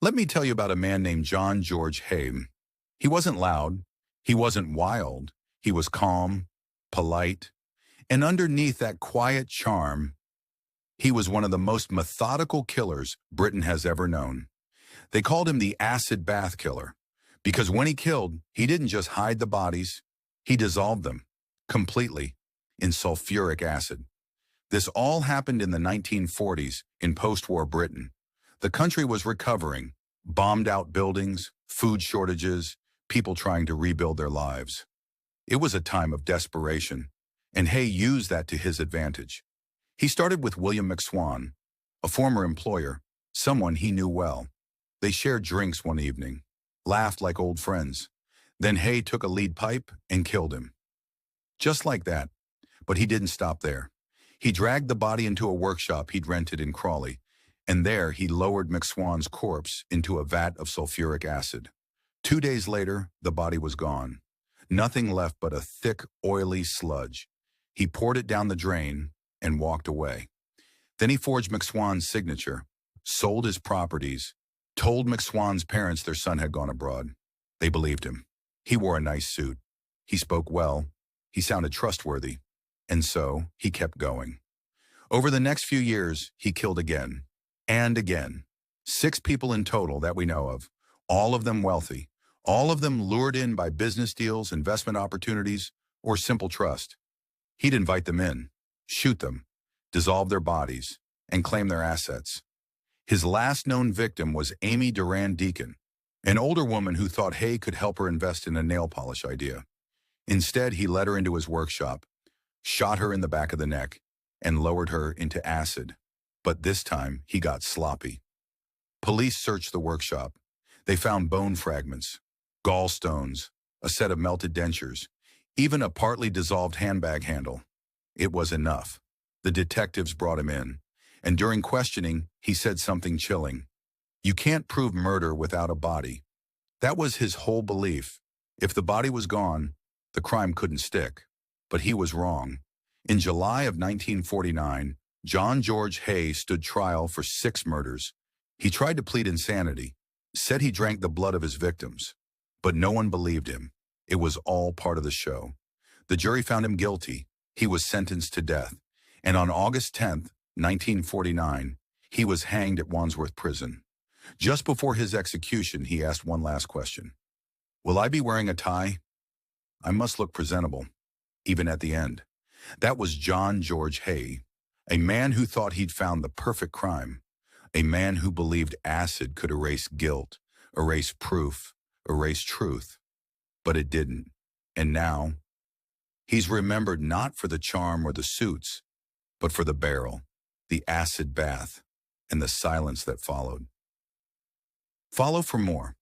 Let me tell you about a man named John George Haigh. He wasn't loud, he wasn't wild, he was calm, polite, and underneath that quiet charm, he was one of the most methodical killers Britain has ever known. They called him the acid bath killer, because when he killed, he didn't just hide the bodies, he dissolved them completely in sulfuric acid. This all happened in the 1940s in post-war Britain. The country was recovering, bombed-out buildings, food shortages, people trying to rebuild their lives. It was a time of desperation, and Haigh used that to his advantage. He started with William McSwan, a former employer, someone he knew well. They shared drinks one evening, laughed like old friends. Then Haigh took a lead pipe and killed him. Just like that. But he didn't stop there. He dragged the body into a workshop he'd rented in Crawley, and there he lowered McSwan's corpse into a vat of sulfuric acid. 2 days later, the body was gone. Nothing left but a thick, oily sludge. He poured it down the drain and walked away. Then he forged McSwan's signature, sold his properties, told McSwan's parents their son had gone abroad. They believed him. He wore a nice suit. He spoke well. He sounded trustworthy. And so he kept going. Over the next few years, he killed again and again. 6 people in total that we know of, all of them wealthy, all of them lured in by business deals, investment opportunities, or simple trust. He'd invite them in, shoot them, dissolve their bodies, and claim their assets. His last known victim was Amy Duran Deacon, an older woman who thought Haigh could help her invest in a nail polish idea. Instead, he led her into his workshop, shot her in the back of the neck, and lowered her into acid. But this time, he got sloppy. Police searched the workshop. They found bone fragments, gallstones, a set of melted dentures, even a partly dissolved handbag handle. It was enough. The detectives brought him in, and during questioning, he said something chilling. You can't prove murder without a body. That was his whole belief. If the body was gone, the crime couldn't stick. But he was wrong. In July of 1949, John George Haigh stood trial for 6 murders. He tried to plead insanity, said he drank the blood of his victims. But no one believed him. It was all part of the show. The jury found him guilty. He was sentenced to death. And on August 10th, 1949, he was hanged at Wandsworth Prison. Just before his execution, he asked one last question. Will I be wearing a tie? I must look presentable, even at the end. That was John George Haigh, a man who thought he'd found the perfect crime, a man who believed acid could erase guilt, erase proof, erase truth. But it didn't. And now, he's remembered not for the charm or the suits, but for the barrel, the acid bath, and the silence that followed. Follow for more.